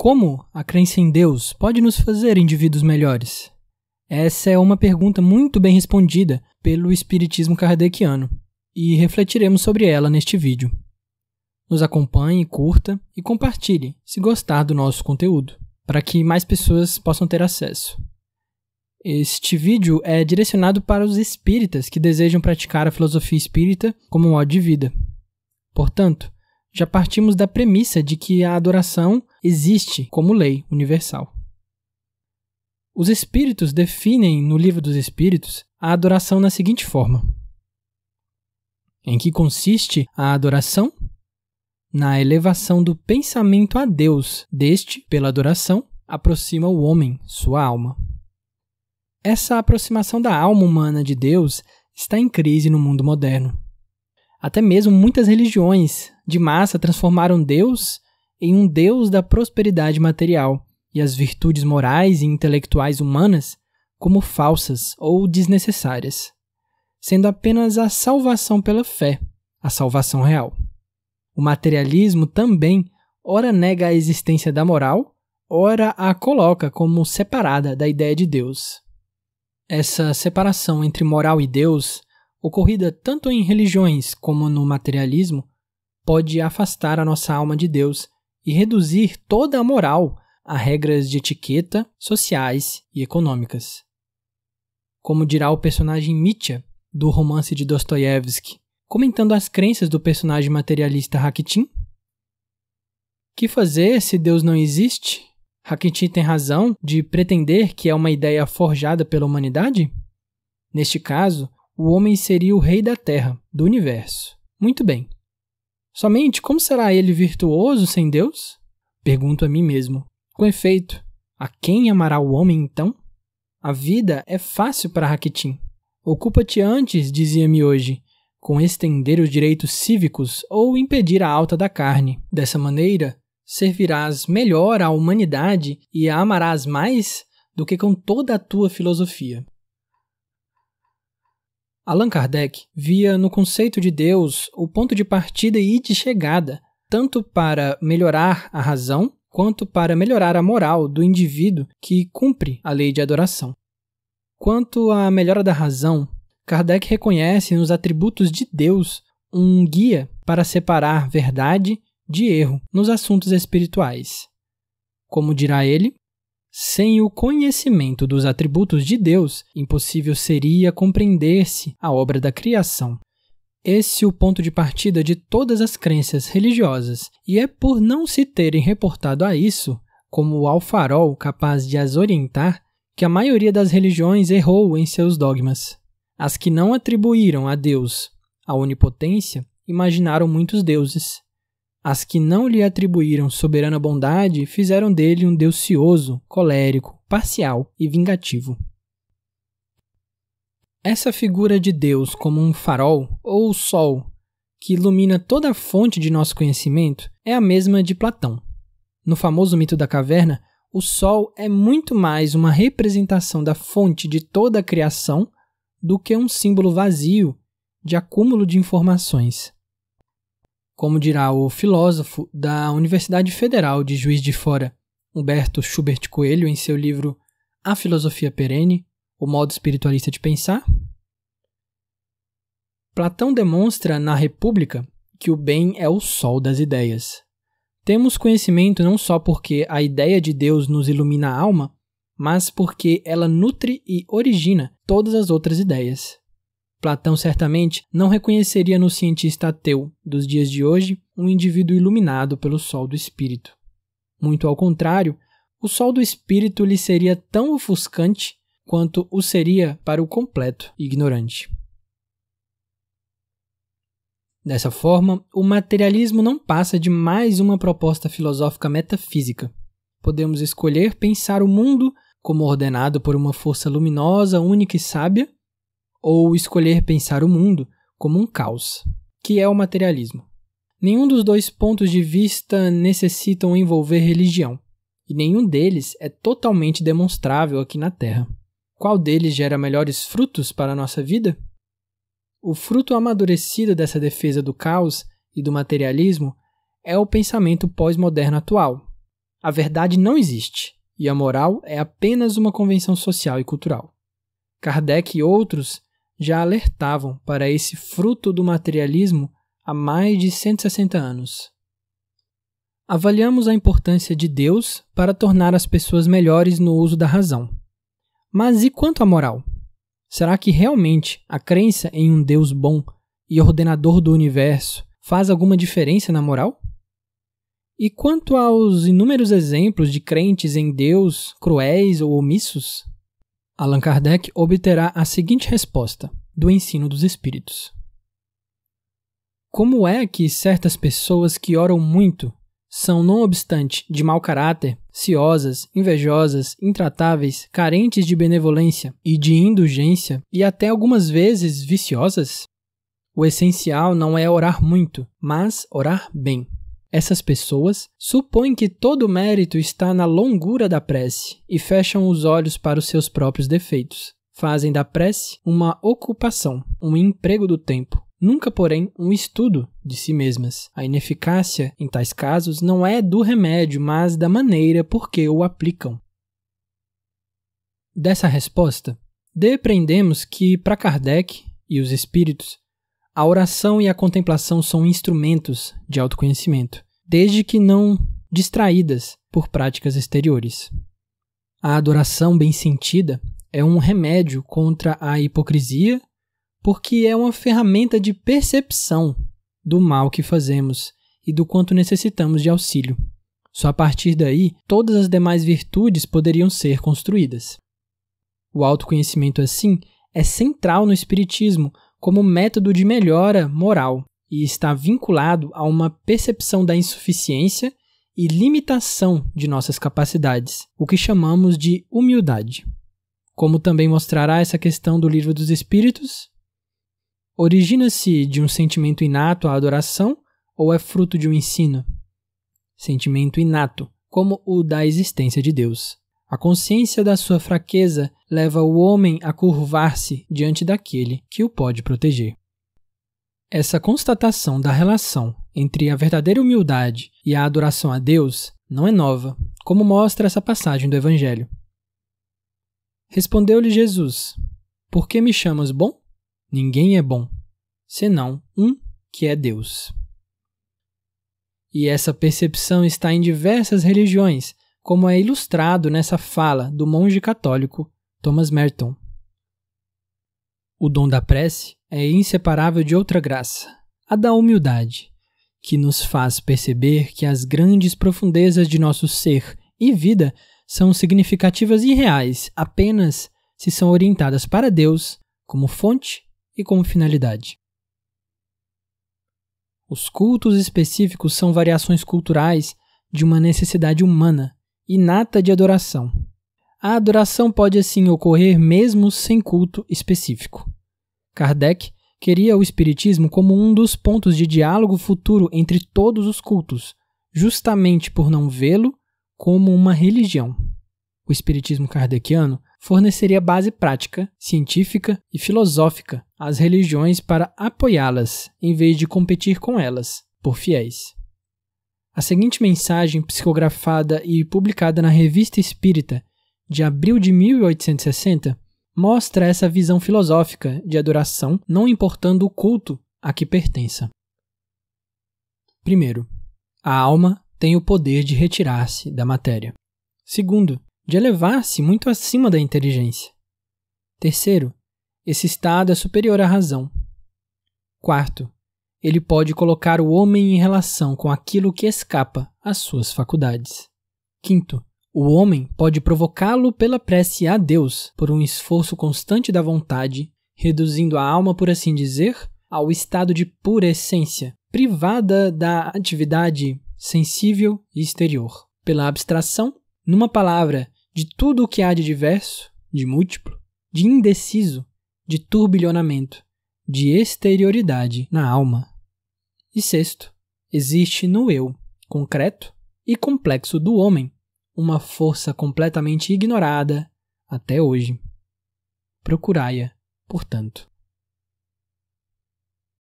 Como a crença em Deus pode nos fazer indivíduos melhores? Essa é uma pergunta muito bem respondida pelo Espiritismo kardeciano e refletiremos sobre ela neste vídeo. Nos acompanhe, curta e compartilhe se gostar do nosso conteúdo, para que mais pessoas possam ter acesso. Este vídeo é direcionado para os espíritas que desejam praticar a filosofia espírita como modo de vida. Portanto, já partimos da premissa de que a adoração existe como lei universal. Os espíritos definem no Livro dos Espíritos a adoração na seguinte forma: em que consiste a adoração? Na elevação do pensamento a Deus. Deste, pela adoração, aproxima o homem, sua alma. Essa aproximação da alma humana de Deus está em crise no mundo moderno. Até mesmo muitas religiões de massa transformaram Deus em um Deus da prosperidade material e as virtudes morais e intelectuais humanas como falsas ou desnecessárias, sendo apenas a salvação pela fé, a salvação real. O materialismo também ora nega a existência da moral, ora a coloca como separada da ideia de Deus. Essa separação entre moral e Deus, ocorrida tanto em religiões como no materialismo, pode afastar a nossa alma de Deus e reduzir toda a moral a regras de etiqueta, sociais e econômicas. Como dirá o personagem Mitya, do romance de Dostoiévski, comentando as crenças do personagem materialista Rakitin: que fazer se Deus não existe? Rakitin tem razão de pretender que é uma ideia forjada pela humanidade? Neste caso, o homem seria o rei da Terra, do universo. Muito bem. Somente como será ele virtuoso sem Deus? Pergunto a mim mesmo. Com efeito, a quem amará o homem então? A vida é fácil para Rakitin. Ocupa-te antes, dizia-me hoje, com estender os direitos cívicos ou impedir a alta da carne. Dessa maneira, servirás melhor à humanidade e a amarás mais do que com toda a tua filosofia. Allan Kardec via no conceito de Deus o ponto de partida e de chegada, tanto para melhorar a razão, quanto para melhorar a moral do indivíduo que cumpre a lei de adoração. Quanto à melhora da razão, Kardec reconhece nos atributos de Deus um guia para separar verdade de erro nos assuntos espirituais. Como dirá ele, sem o conhecimento dos atributos de Deus, impossível seria compreender-se a obra da criação. Esse é o ponto de partida de todas as crenças religiosas, e é por não se terem reportado a isso, como ao farol capaz de as orientar, que a maioria das religiões errou em seus dogmas. As que não atribuíram a Deus a onipotência imaginaram muitos deuses. As que não lhe atribuíram soberana bondade fizeram dele um Deus cioso, colérico, parcial e vingativo. Essa figura de Deus como um farol ou sol que ilumina toda a fonte de nosso conhecimento é a mesma de Platão. No famoso mito da caverna, o sol é muito mais uma representação da fonte de toda a criação do que um símbolo vazio de acúmulo de informações. Como dirá o filósofo da Universidade Federal de Juiz de Fora, Humberto Schubert Coelho, em seu livro A Filosofia Perene, o modo espiritualista de pensar, Platão demonstra na República que o bem é o sol das ideias. Temos conhecimento não só porque a ideia de Deus nos ilumina a alma, mas porque ela nutre e origina todas as outras ideias. Platão certamente não reconheceria no cientista ateu dos dias de hoje um indivíduo iluminado pelo sol do espírito. Muito ao contrário, o sol do espírito lhe seria tão ofuscante quanto o seria para o completo ignorante. Dessa forma, o materialismo não passa de mais uma proposta filosófica metafísica. Podemos escolher pensar o mundo como ordenado por uma força luminosa, única e sábia, ou escolher pensar o mundo como um caos, que é o materialismo. Nenhum dos dois pontos de vista necessitam envolver religião, e nenhum deles é totalmente demonstrável aqui na Terra. Qual deles gera melhores frutos para a nossa vida? O fruto amadurecido dessa defesa do caos e do materialismo é o pensamento pós-moderno atual, A verdade não existe, e a moral é apenas uma convenção social e cultural. Kardec e outros já alertavam para esse fruto do materialismo há mais de 160 anos. Avaliamos a importância de Deus para tornar as pessoas melhores no uso da razão. Mas e quanto à moral? Será que realmente a crença em um Deus bom e ordenador do universo faz alguma diferença na moral? E quanto aos inúmeros exemplos de crentes em Deus cruéis ou omissos? Allan Kardec obterá a seguinte resposta do Ensino dos Espíritos. Como é que certas pessoas que oram muito são, não obstante, de mau caráter, ciosas, invejosas, intratáveis, carentes de benevolência e de indulgência e até algumas vezes viciosas? O essencial não é orar muito, mas orar bem. Essas pessoas supõem que todo o mérito está na longura da prece e fecham os olhos para os seus próprios defeitos. Fazem da prece uma ocupação, um emprego do tempo, nunca, porém, um estudo de si mesmas. A ineficácia, em tais casos, não é do remédio, mas da maneira por que o aplicam. Dessa resposta, depreendemos que, para Kardec e os espíritos, a oração e a contemplação são instrumentos de autoconhecimento, desde que não distraídas por práticas exteriores. A adoração bem sentida é um remédio contra a hipocrisia, porque é uma ferramenta de percepção do mal que fazemos e do quanto necessitamos de auxílio. Só a partir daí, todas as demais virtudes poderiam ser construídas. O autoconhecimento, assim, é central no Espiritismo como método de melhora moral e está vinculado a uma percepção da insuficiência e limitação de nossas capacidades, o que chamamos de humildade. Como também mostrará essa questão do Livro dos Espíritos, origina-se de um sentimento inato à adoração ou é fruto de um ensino? Sentimento inato, como o da existência de Deus. A consciência da sua fraqueza leva o homem a curvar-se diante daquele que o pode proteger. Essa constatação da relação entre a verdadeira humildade e a adoração a Deus não é nova, como mostra essa passagem do Evangelho. Respondeu-lhe Jesus: Por que me chamas bom? Ninguém é bom, senão um que é Deus. E essa percepção está em diversas religiões, como é ilustrado nessa fala do monge católico Thomas Merton. O dom da prece é inseparável de outra graça, a da humildade, que nos faz perceber que as grandes profundezas de nosso ser e vida são significativas e reais apenas se são orientadas para Deus como fonte e como finalidade. Os cultos específicos são variações culturais de uma necessidade humana inata de adoração. A adoração pode assim ocorrer mesmo sem culto específico. Kardec queria o Espiritismo como um dos pontos de diálogo futuro entre todos os cultos, justamente por não vê-lo como uma religião. O Espiritismo kardeciano forneceria base prática, científica e filosófica às religiões para apoiá-las, em vez de competir com elas, por fiéis. A seguinte mensagem, psicografada e publicada na Revista Espírita, de abril de 1860, mostra essa visão filosófica de adoração, não importando o culto a que pertença. Primeiro, a alma tem o poder de retirar-se da matéria. Segundo, de elevar-se muito acima da inteligência. Terceiro, esse estado é superior à razão. Quarto, ele pode colocar o homem em relação com aquilo que escapa às suas faculdades. Quinto, o homem pode provocá-lo pela prece a Deus por um esforço constante da vontade, reduzindo a alma, por assim dizer, ao estado de pura essência, privada da atividade sensível e exterior, pela abstração, numa palavra, de tudo o que há de diverso, de múltiplo, de indeciso, de turbilhonamento, de exterioridade na alma. E sexto, existe no eu, concreto e complexo do homem, uma força completamente ignorada até hoje. Procurai-a, portanto.